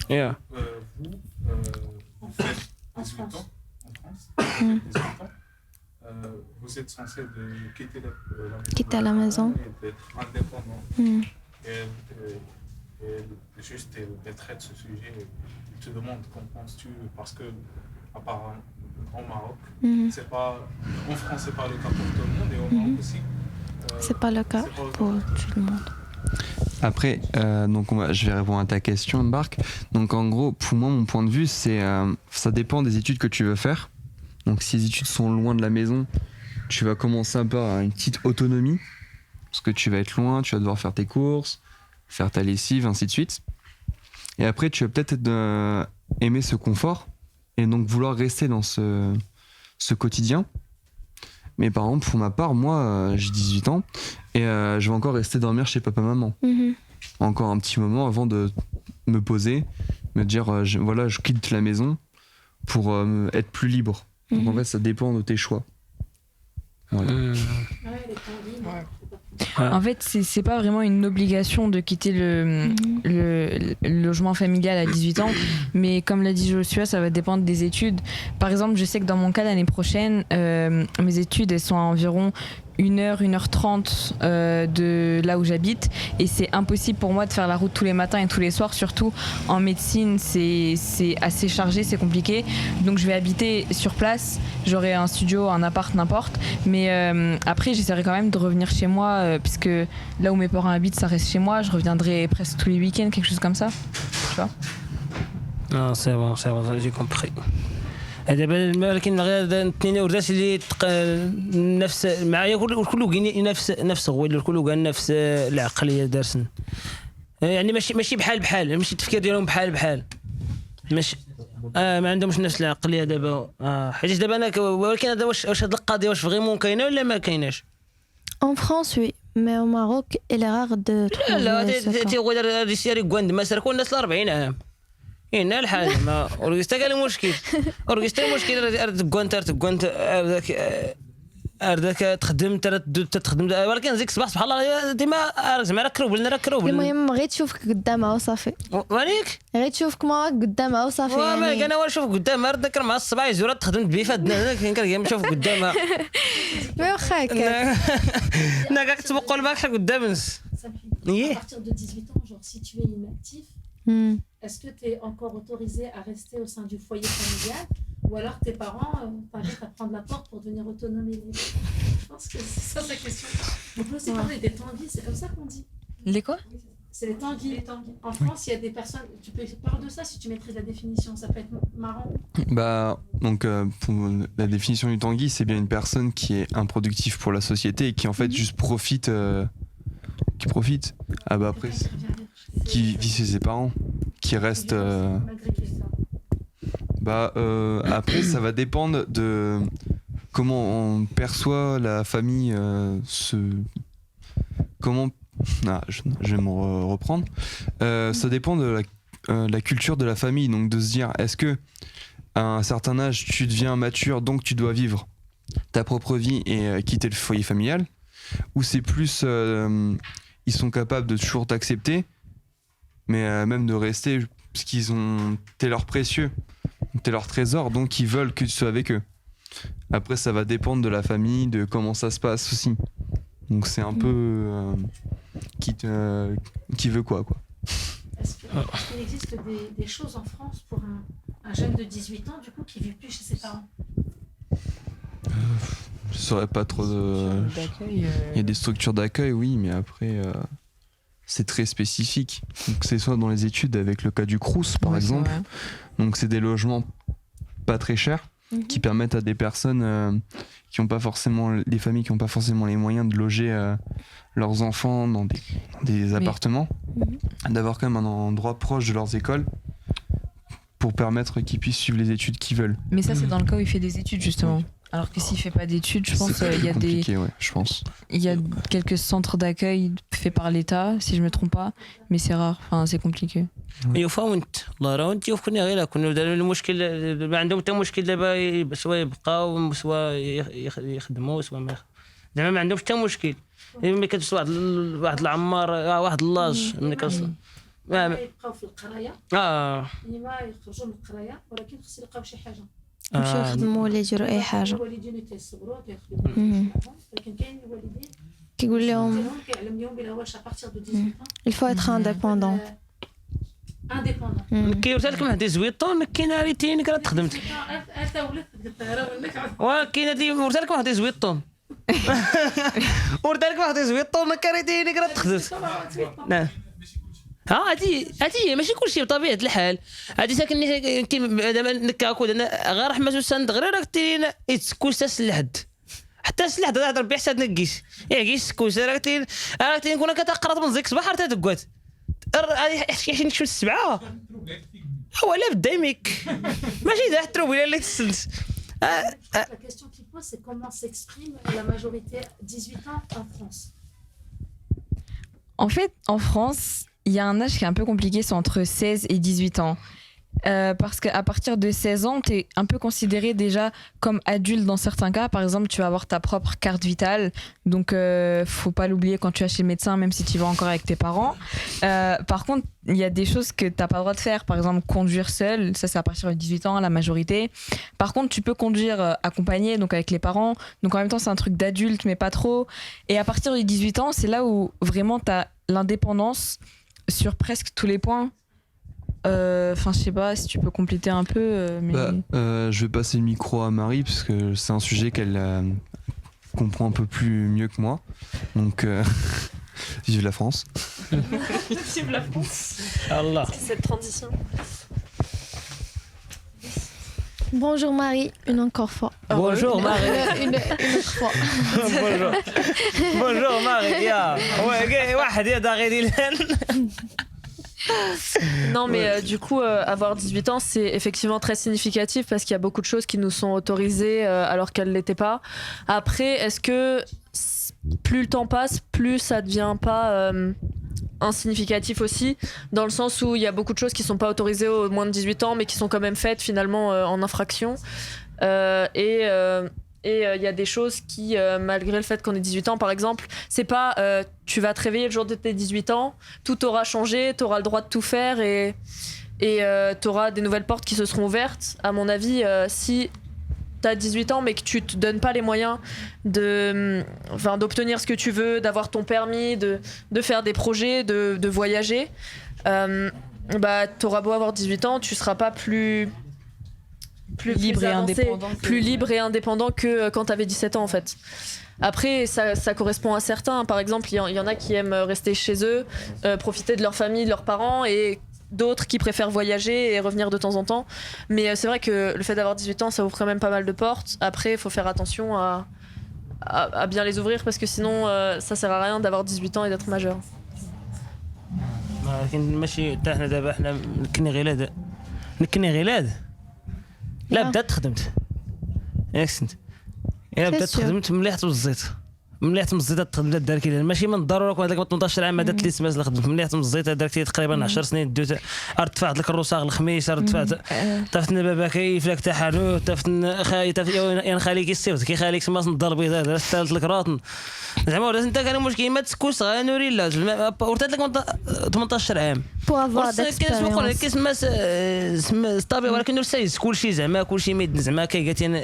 يا vous faites 18 ans en France, 18 ans, vous êtes censé de quitter la maison et d'être indépendant. Et juste elle traite ce sujet, il te demande qu'en penses-tu, parce que apparemment au Maroc, c'est pas, en France c'est pas le cas pour tout le monde, et au Maroc aussi. C'est pas le cas pour tout le monde. Après, donc je vais répondre à ta question, Bark. Donc en gros, pour moi, mon point de vue, c'est ça dépend des études que tu veux faire. Donc si les études sont loin de la maison, tu vas commencer un peu à une petite autonomie, parce que tu vas être loin, tu vas devoir faire tes courses, faire ta lessive, ainsi de suite. Et après, tu vas peut-être aimer ce confort et donc vouloir rester dans ce quotidien. Mais par exemple, pour ma part, moi, j'ai 18 ans et je vais encore rester dormir chez papa-maman. Encore un petit moment avant de me poser, me dire, je quitte la maison pour être plus libre. Donc en fait, ça dépend de tes choix. Voilà. En fait, c'est pas vraiment une obligation de quitter le logement familial à 18 ans, mais comme l'a dit Joshua, ça va dépendre des études. Par exemple, je sais que dans mon cas, l'année prochaine, mes études, elles sont à environ 1h30 de là où j'habite, et c'est impossible pour moi de faire la route tous les matins et tous les soirs, surtout en médecine, c'est assez chargé, c'est compliqué. Donc je vais habiter sur place, j'aurai un studio, un appart, n'importe, mais après j'essaierai quand même de revenir chez moi, puisque là où mes parents habitent, ça reste chez moi, je reviendrai presque tous les week-ends, quelque chose comme ça, tu vois. Non, c'est bon, j'ai compris. دابا ولكن غير الاثنين ورثات اللي نفس معايا كله كاين نفس غويل كله كان نفس العقليه دارسن يعني ماشي بحال ماشي التفكير ديالهم بحال ماشي ما عندهمش نفس العقليه دابا حيت دابا انا ولكن هذا واش هاد القضيه واش فريمون كاينه ولا ما كايناش En France, oui, mais au Maroc, il est rare de trouver لا تيغوي هذا سيري كواند ما سركوا الناس 40 عام هنا الحاجه ما اورغيستا قال المشكل تكون ارداك تخدم ولكن زيك صباح سبحان الله ديما زعما ركرو المهم غير تشوفك قدامها وصافي وانيك غير تشوفك معاك قدامها وصافي يعني انا نشوف قدامها ردك مع الصباع يزور تخدم بيفا كان نشوف قدامها مي واخا هكاك انا كاع تبقوا الماك حق قدام الناس à partir de 18 ans, genre si tu es inactif, est-ce que tu es encore autorisé à rester au sein du foyer familial ou alors tes parents t'invitent à prendre la porte pour devenir autonome et libre? Je pense que c'est ça sa question. On peut aussi parler des tanguis, c'est comme ça qu'on dit. Les quoi? C'est les tanguis. En France, il y a des personnes. Tu peux parler de ça si tu maîtrises la définition, ça peut être marrant. Donc, pour la définition du tanguy, c'est bien une personne qui est improductive pour la société et qui en fait juste profite. Après, qui vit chez ses parents, qui reste. Après, ça va dépendre de comment on perçoit la famille. Je vais me reprendre. Ça dépend de la culture de la famille, donc de se dire, est-ce que à un certain âge, tu deviens mature, donc tu dois vivre ta propre vie et quitter le foyer familial, ou c'est plus ils sont capables de toujours t'accepter, mais même de rester parce qu'ils ont t'es leur précieux, t'es leur trésor, donc ils veulent que tu sois avec eux. Après, ça va dépendre de la famille, de comment ça se passe aussi. Donc c'est un peu qui veut quoi. Est-ce qu'il existe des choses en France pour un jeune de 18 ans du coup qui vit plus chez ses parents? Je saurais pas trop Il y a des structures d'accueil, oui, mais après c'est très spécifique. Donc c'est soit dans les études avec le cas du Crous par exemple. Donc c'est des logements pas très chers qui permettent à des personnes qui ont pas forcément, des familles qui n'ont pas forcément les moyens de loger leurs enfants dans des appartements, d'avoir quand même un endroit proche de leurs écoles pour permettre qu'ils puissent suivre les études qu'ils veulent. Mais ça c'est dans le cas où il fait des études justement. Alors que s'il fait pas d'études, je pense qu'il y a il y a quelques centres d'accueil faits par l'État, si je me trompe pas, mais c'est rare, enfin c'est compliqué. يفهمت الله راه انت وكنا غير كنا داروا المشكل ما عندهم حتى مشكل دابا سواء يبقاو سواء يخدموا سواء ما زعما ما عندهمش حتى مشكل ملي كتوصل واحد العمار واحد اللاج ملي كتوصل يبقاو في القرايه ما يخرجوا من القرايه ولكن خص يلقاو شي حاجه يمشيو يخدموا ولا يديروا اي حاجه. الوالدين يتصبروا كيخدموا ولكن كاين الوالدين كيقول لهم كيعلم لهم بلا واش ابارتير دو 18 il faut être indépendant. كيورث لك واحد زويطون كاين ريتين كرا تخدمت انت ولات ولكن هادي ورث لك واحد زويطون ورث لك واحد زويطون كاريتين كرا تخدمت نعم هادي ماشي كلشي بطبيعه الحال هادي ساكن دابا نكاكو انا غير رحمه السند غير راك تيرين يتسكوس لحد حتى السلاح تهضر بحساب نكيس يعكيس سكوس راك تين كون كتقرط من زيك صباح حتى تكوات حيت نشوف السبعه هو لا بدا يميك ماشي ذا تروبي اللي تسلت. La question qu'il pose, c'est comment s'exprime la majorité 18 ans en France. En fait, en France, il y a un âge qui est un peu compliqué, c'est entre 16 et 18 ans. Parce qu'à partir de 16 ans, tu es un peu considéré déjà comme adulte dans certains cas. Par exemple, tu vas avoir ta propre carte vitale. Donc, faut pas l'oublier quand tu vas chez le médecin, même si tu vas encore avec tes parents. Par contre, il y a des choses que tu n'as pas le droit de faire. Par exemple, conduire seul. Ça, c'est à partir de 18 ans, la majorité. Par contre, tu peux conduire accompagné, donc avec les parents. Donc, en même temps, c'est un truc d'adulte, mais pas trop. Et à partir de 18 ans, c'est là où vraiment tu as l'indépendance sur presque tous les points. Enfin, je sais pas si tu peux compléter un peu. Mais... je vais passer le micro à Marie parce que c'est un sujet qu'elle comprend un peu plus mieux que moi. Donc, vive la France. Vive la France. Allah. Cette transition. Bonjour Marie, une encore fois. Bonjour Marie. Une autre fois. Bonjour Marie. يا واحد يا داغي Non, mais du coup, avoir 18 ans, c'est effectivement très significatif parce qu'il y a beaucoup de choses qui nous sont autorisées alors qu'elles ne l'étaient pas. Après, est-ce que plus le temps passe, plus ça ne devient pas insignificatif aussi, dans le sens où il y a beaucoup de choses qui ne sont pas autorisées aux moins de 18 ans, mais qui sont quand même faites finalement en infraction. Et il y a des choses qui, malgré le fait qu'on ait 18 ans, par exemple, c'est pas tu vas te réveiller le jour de tes 18 ans, tout aura changé, tu auras le droit de tout faire et tu auras des nouvelles portes qui se seront ouvertes. À mon avis, si tu as 18 ans mais que tu te donnes pas les moyens d'obtenir ce que tu veux, d'avoir ton permis, de faire des projets, de voyager, tu auras beau avoir 18 ans, tu seras pas plus libre et indépendant plus libre et indépendant que quand tu avais 17 ans en fait. Après ça correspond à certains, par exemple il y en a qui aiment rester chez eux, profiter de leur famille, de leurs parents, et d'autres qui préfèrent voyager et revenir de temps en temps. Mais c'est vrai que le fait d'avoir 18 ans ça ouvre quand même pas mal de portes. Après il faut faire attention à bien les ouvrir parce que sinon ça sert à rien d'avoir 18 ans et d'être majeur. لا بدات خدمت ياك سنت الا بدات خدمت مليح توزيت مليح تمزيت بدات دارك ماشي من الضروره كون هذاك 18 عام بدات لي سماس خدمت مليح تمزيت دارك تقريبا 10 سنين دوت ارتفعت لك الروساغ الخميس ارتفعت طفتنا بابا كيف لك تحالو طفتنا خاي يا خالي كيستيوت كي خاليك سماس نضرب هذا ثالث لك راطن زعما ولا انت كان مشكل ما تسكوش غنوري لا ورثت لك 18 عام كنسمقوا لك كيسماس طبيعي ولكن نرسيس كلشي زعما كلشي ميد زعما كيقاتين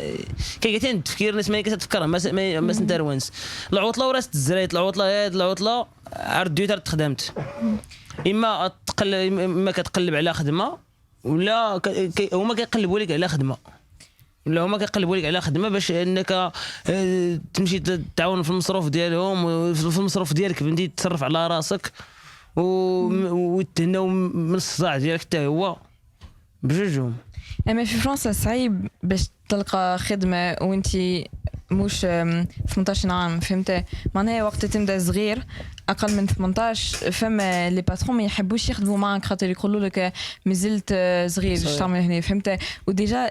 التفكير الناس ما كتفكر ما سنتروانس العطله وراس الزرايت العطله هاد العطله عرديت تخدمت اما كتقلب على خدمه ولا هما كيقلبوا لك على خدمه ولا هما كيقلبوا لك على خدمه باش انك تمشي تعاون في المصروف ديالهم وفي المصروف ديالك بنتي تصرف على راسك وتهناو من الصداع ديالك حتى هو بجوجهم. اما في فرنسا صعيب باش تلقى خدمه وانتي مش 18 عام فهمت معناها وقت تبدا صغير اقل من 18 فما لي باترون ما يحبوش يخدموا معك خاطر يقولوا لك مازلت صغير باش تعمل هنا فهمت وديجا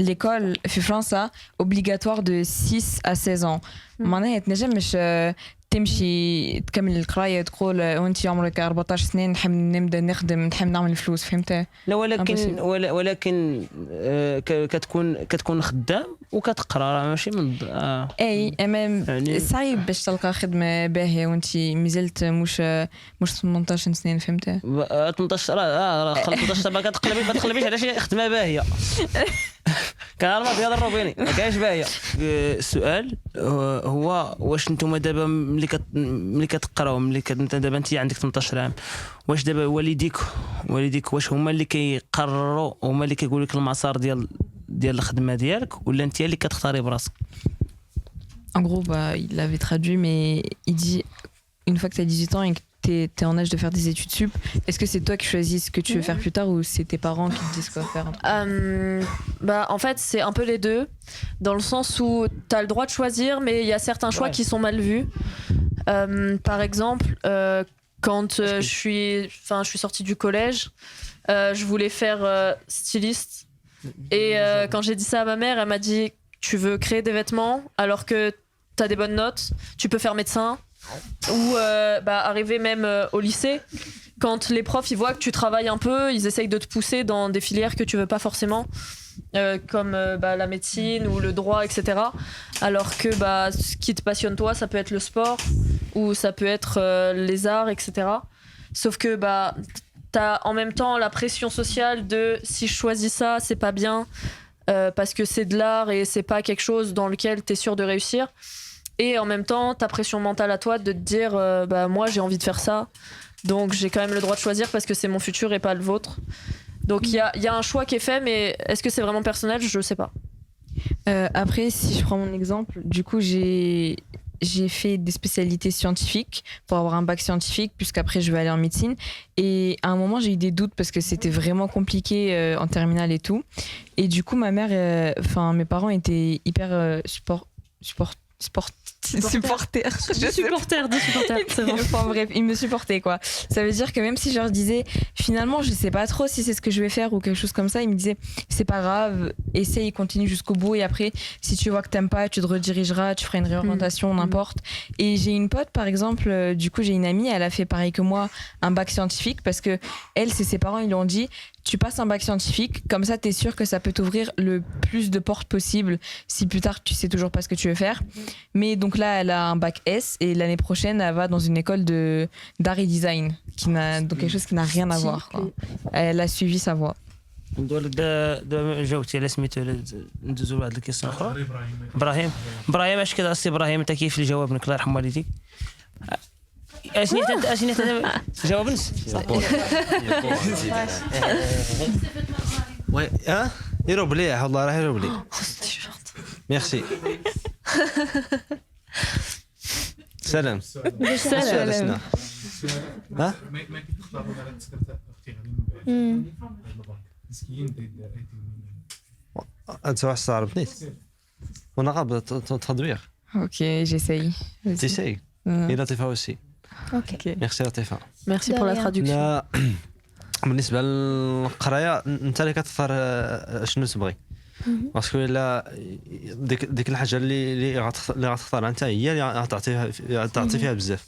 l'école في فرنسا obligatoire de 6 à 16 ans معناها تنجمش تمشي تكمل القرايه تقول وانت عمرك 14 سنين نحب نبدا نخدم نحب نعمل فلوس فهمت لا ولكن كتكون خدام وكتقرا ماشي من اي اما يعني صعيب باش تلقى خدمه باهيه وانت مازلت مش 18 سنين فهمت 18 18 ما كتقلبيش على شي خدمه باهيه كارما ديال الروبيني ما كاينش باهيه. السؤال هو واش نتوما دابا ملي كتقراو ملي دابا انت عندك 18 عام واش دابا والديك واش هما اللي كيقرروا هما اللي كيقولوا لك المسار ديال الخدمه ديالك ولا انت اللي كتختاري براسك؟ En gros, il l'avait traduit, mais il dit une fois que tu as 18 ans et que tu es en âge de faire des études sup, est-ce que c'est toi qui choisis ce que tu veux faire plus tard ou c'est tes parents qui te disent quoi faire? En fait, c'est un peu les deux, dans le sens où tu as le droit de choisir, mais il y a certains choix qui sont mal vus. Par exemple, quand je suis sortie du collège, je voulais faire styliste. Et quand j'ai dit ça à ma mère, elle m'a dit tu veux créer des vêtements alors que t'as des bonnes notes, tu peux faire médecin ou arriver même au lycée. Quand les profs ils voient que tu travailles un peu, ils essayent de te pousser dans des filières que tu veux pas forcément, comme la médecine ou le droit, etc. Alors que ce qui te passionne toi, ça peut être le sport ou ça peut être les arts, etc. Sauf que t'as en même temps la pression sociale de si je choisis ça, c'est pas bien parce que c'est de l'art et c'est pas quelque chose dans lequel t'es sûr de réussir. Et en même temps, ta pression mentale à toi de te dire moi j'ai envie de faire ça. Donc j'ai quand même le droit de choisir parce que c'est mon futur et pas le vôtre. Donc il y a un choix qui est fait, mais est-ce que c'est vraiment personnel? Je sais pas. Après, si je prends mon exemple, du coup j'ai fait des spécialités scientifiques pour avoir un bac scientifique, puisqu'après je vais aller en médecine. Et à un moment j'ai eu des doutes parce que c'était vraiment compliqué en terminale et tout. Et du coup ma mère, mes parents étaient hyper supporters, c'est bon. Enfin bref, ils me supportaient quoi. Ça veut dire que même si je leur disais finalement je sais pas trop si c'est ce que je vais faire ou quelque chose comme ça, ils me disaient c'est pas grave, essaye, continue jusqu'au bout et après si tu vois que t'aimes pas tu te redirigeras, tu feras une réorientation, n'importe. Et j'ai une pote par exemple, du coup j'ai une amie, elle a fait pareil que moi un bac scientifique parce que elle, c'est ses parents, ils lui ont dit tu passes un bac scientifique, comme ça t'es sûr que ça peut t'ouvrir le plus de portes possible si plus tard tu sais toujours pas ce que tu veux faire. Mais donc là elle a un bac S et l'année prochaine elle va dans une école d'art et design donc quelque chose qui n'a rien à voir quoi. Elle a suivi sa voie. جاوبتي على سميتو ندوزو لواحد الكيسيون اخرى. ابراهيم اش كذا السي ابراهيم انت كيف اللي جاوبنك الله يرحم والديك اشني جاوب نس وي يروب لي والله راه يروب لي ميرسي سلام سلام ها ما تختار ولا تسكت اختيارين مسكين انت واش صار بنيت وانا قابل تدوير. اوكي j'essaye. تيساي et لطيفه aussi. اوكي ميرسي لطيفه. Merci pour la traduction. لا بالنسبه للقرايه انت اللي كتختار شنو تبغي باسكو الا ديك الحاجه اللي غتختارها انت هي اللي غتعطي فيها بزاف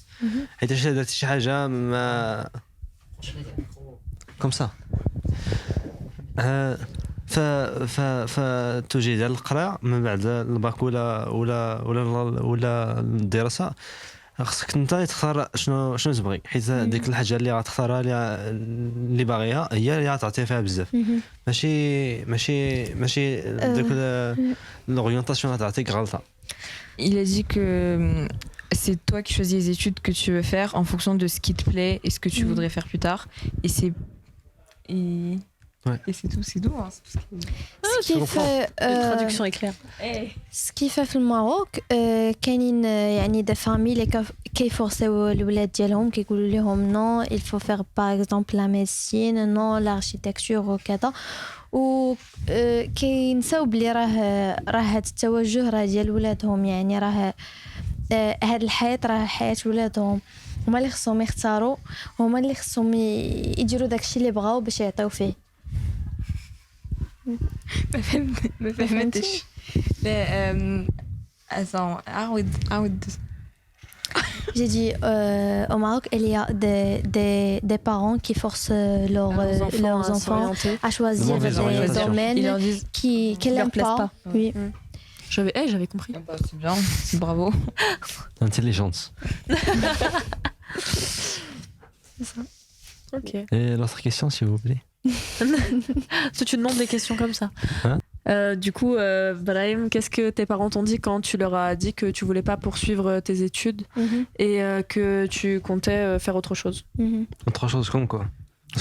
حيت الا درتي شي حاجه ما كوم سا فتوجيه ديال القرايه من بعد الباك ولا الدراسه خصك انت تختار شنو تبغي حيت ديك الحاجه اللي غتختارها اللي باغيها هي اللي غتعطيها فيها بزاف ماشي ديك l'orientation غتعطيك غلطه. Il a dit que c'est toi qui choisis les études que tu veux faire en fonction de ce qui te plaît et ce que tu voudrais faire plus tard et c'est c'est doux hein, c'est ce qui fait La traduction est claire. ce qui fait في الماروك كاينين يعني des familles اللي كيفورسيو الولاد ديالهم كيقولوا لهم non il faut faire par exemple la médecine non l'architecture وكذا و كينساو بلي راه هاد التوجه راه ديال ولادهم يعني راه هاد الحياة راه حياة ولادهم هما اللي خصهم يختاروا هما اللي خصهم يديروا داكشي اللي بغاو باش يعطيو فيه. ما فهمتش. عاود. J'ai dit au Maroc, il y a des parents qui forcent leurs enfants à choisir des domaines qui n'aiment pas. Oui. J'avais compris. C'est bien, bravo. Intelligence. C'est ça. Ok. Et l'autre question, s'il vous plaît. Tu demandes des questions comme ça. Du coup, Brahim, qu'est-ce que tes parents t'ont dit quand tu leur as dit que tu voulais pas poursuivre tes études et que tu comptais faire autre chose? Autre chose comme quoi?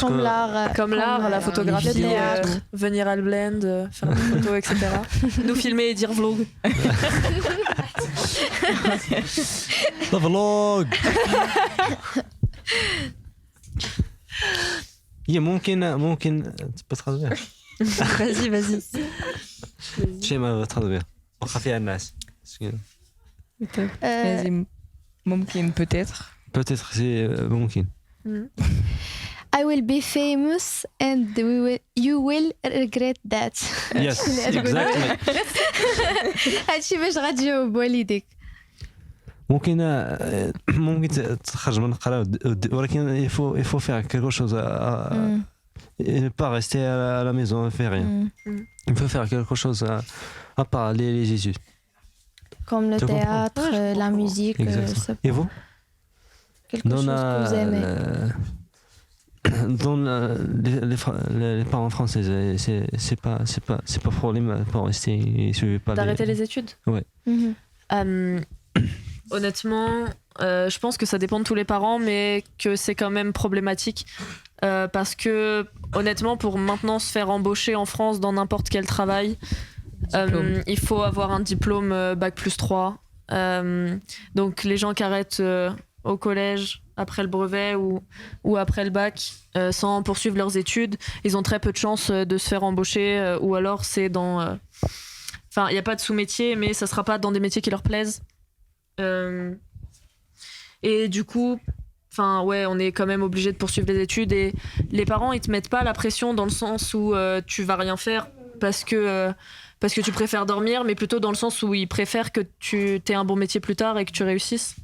Comme l'art, la photographie, venir à Blend, faire des photos, etc. Nous filmer et dire vlog. Le vlog. ممكن تبغى Vas-y. شيء ما تخدمه واخا فيها الناس ممكن peut-être سي ممكن I will be famous and you will regret that. Yes, exactly. هادشي باش غتجاوب والديك. ممكن تخرج من القراءة ولكن il faut faire quelque chose et ne pas rester à la maison et faire rien. Il faut faire quelque chose à part les études. Comme le théâtre, la musique. Et vous? Quelque chose que vous aimez. Dans les parents français, c'est pas problème pour rester et suivre pas. D'arrêter les études. Ouais. Honnêtement, je pense que ça dépend de tous les parents, mais que c'est quand même problématique parce que honnêtement, pour maintenant se faire embaucher en France dans n'importe quel travail, il faut avoir un diplôme Bac+3. Donc les gens qui arrêtent au collège après le brevet ou après le bac sans poursuivre leurs études, ils ont très peu de chances de se faire embaucher ou alors c'est dans... Enfin, il n'y a pas de sous-métier, mais ça ne sera pas dans des métiers qui leur plaisent. Et du coup, on est quand même obligé de poursuivre les études et les parents, ils te mettent pas la pression dans le sens où tu vas rien faire parce que tu préfères dormir, mais plutôt dans le sens où ils préfèrent que tu aies un bon métier plus tard et que tu réussisses.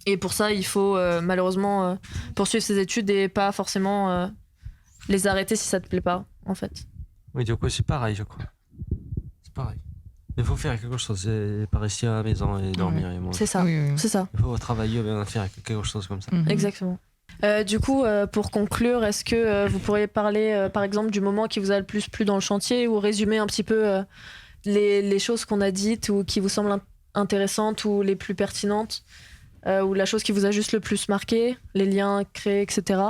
Et pour ça, il faut malheureusement poursuivre ses études et pas forcément les arrêter si ça te plaît pas, en fait. Oui, du coup, c'est pareil, je crois. C'est pareil. Il faut faire quelque chose, et pas rester à la maison et dormir et manger. C'est ça, c'est ça. Il faut travailler et faire quelque chose comme ça. Exactement. Du coup, pour conclure, est-ce que vous pourriez parler, par exemple, du moment qui vous a le plus plu dans le chantier ou résumer un petit peu les choses qu'on a dites ou qui vous semblent intéressantes ou les plus pertinentes ou la chose qui vous a juste le plus marqué, les liens créés, etc.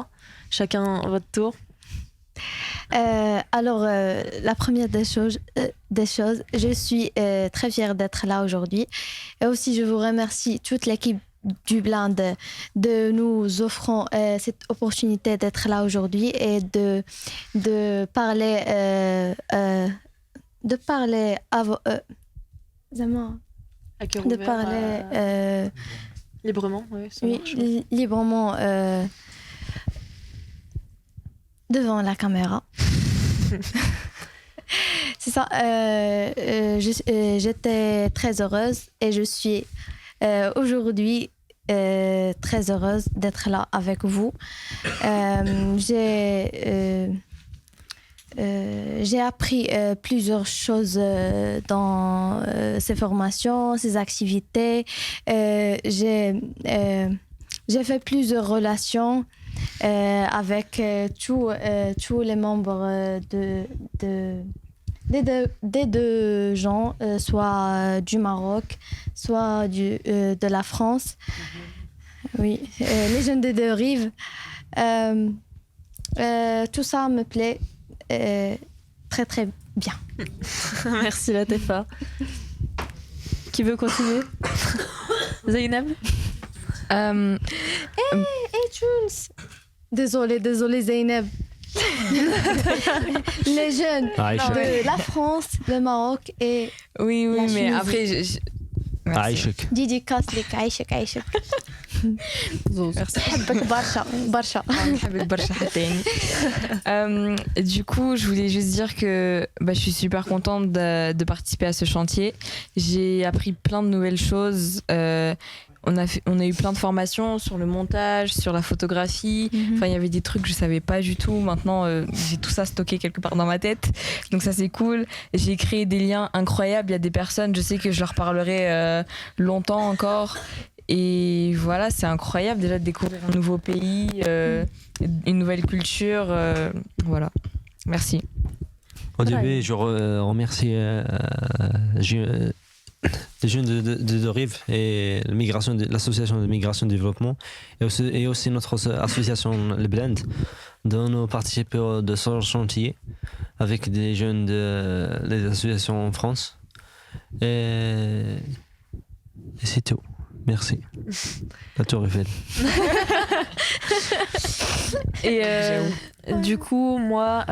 Chacun à votre tour. Alors, la première des choses, je suis très fière d'être là aujourd'hui. Et aussi, je vous remercie toute l'équipe du Blind de nous offrant cette opportunité d'être là aujourd'hui et de parler Librement, oui, ça marche. Librement devant la caméra. C'est ça. J'étais très heureuse et je suis aujourd'hui très heureuse d'être là avec vous. J'ai appris plusieurs choses dans ces formations, ces activités. J'ai fait plusieurs relations avec tous les membres des deux gens, soit du Maroc, soit de la France. Oui, les jeunes des deux rives. Tout ça me plaît très très bien. Merci Latefa. Qui veut continuer? Zainab? Hey Jules! Désolée Zainab. Les jeunes de la France, le Maroc et oui, mais après عايشك dédicace لك عايشك نحبك برشا نحبك برشا حتى يعني. Du coup, je voulais juste dire que je suis super contente de participer à ce chantier. J'ai appris plein de nouvelles choses. On a eu plein de formations sur le montage, sur la photographie. Enfin, il y avait des trucs que je savais pas du tout. Maintenant, j'ai tout ça stocké quelque part dans ma tête. Donc ça, c'est cool. J'ai créé des liens incroyables. Il y a des personnes, je sais que je leur parlerai longtemps encore. Et voilà, c'est incroyable déjà de découvrir un nouveau pays, une nouvelle culture. Voilà. Merci. Au début, je remercie les jeunes de Rive et l'association de migration et développement et aussi notre association le Blend de nous participer de ce chantier avec des jeunes des associations en France et c'est tout. Merci. La Tour Eiffel. Et du coup, moi,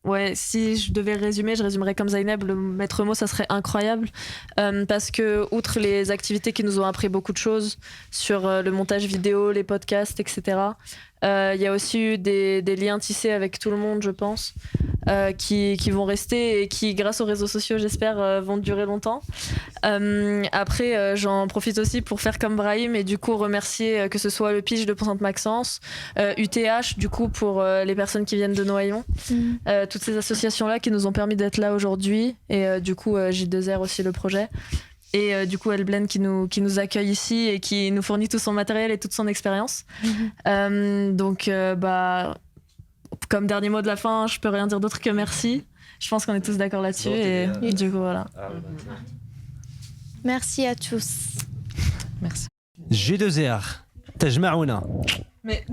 ouais, si je devais résumer, je résumerais comme Zainab, le maître mot, ça serait incroyable. Parce que, outre les activités qui nous ont appris beaucoup de choses sur le montage vidéo, les podcasts, etc., il y a aussi eu des liens tissés avec tout le monde, je pense, qui vont rester et qui, grâce aux réseaux sociaux, j'espère, vont durer longtemps. Après, j'en profite aussi pour faire comme Brahim et du coup remercier que ce soit le pitch de Sainte-Maxence, UTH, du coup, pour les personnes qui viennent de Noyon, toutes ces associations-là qui nous ont permis d'être là aujourd'hui, et du coup, J2R aussi, le projet. Et du coup, Elblen qui nous accueille ici et qui nous fournit tout son matériel et toute son expérience. Donc, comme dernier mot de la fin, je peux rien dire d'autre que merci. Je pense qu'on est tous d'accord là-dessus. Et du coup, voilà. Merci à tous. Merci. J2R, تجمعنا. Mais...